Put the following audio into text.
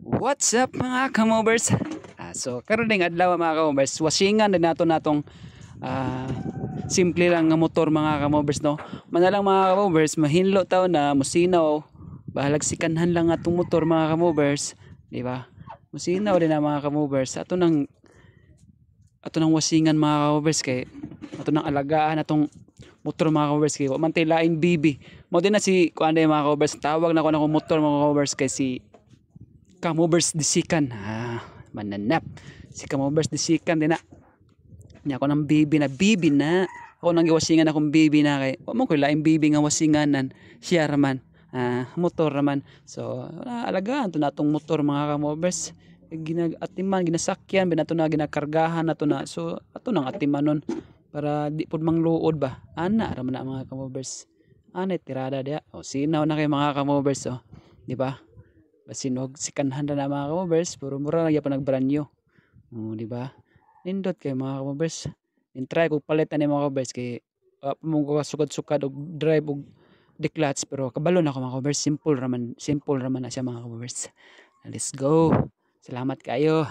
What's up mga kamovers? So karon ding adlaw mga kamovers, wasingan din nato natong ah, simple lang nga motor mga kamovers no. Manalang mga kamovers, mahinlo taw na musinaw, bahalag sikanhan lang atong motor mga kamovers, di ba? Musinaw din na mga kamovers. Ato nang wasingan mga kamovers kay ato nang alagaan atong motor mga kamovers kay wa man tay laing bibi. Mo din na si kuan mga kamovers, tawag na ko na motor mga kamovers kay si Kamovers disikan mananap si Kamovers disikan din na nya ako ng bibi na ako nang iwasingan akong bibi na kay wa mo ko laing bibi nga wasinganan siya raman motor raman so alagaan to natong motor mga Kamovers ginagatiman ginasakyan binato na ginakargahan nato na so ato nang atimanon para di pud mangluod ba ana raman na mga Kamovers ana tirada dia o sinaw na kay mga Kamovers di ba. Basin og sikanhan na mga kamovers, puro mura lang yapon nagbranyo. Di ba? Nindot kay mga kamovers. In-try ko palit ani mga kamovers kay mo ko sukad-sukad og drive og declutch pero kabalo na ako mga kamovers, simple raman na siya mga kamovers. Let's go. Salamat kayo.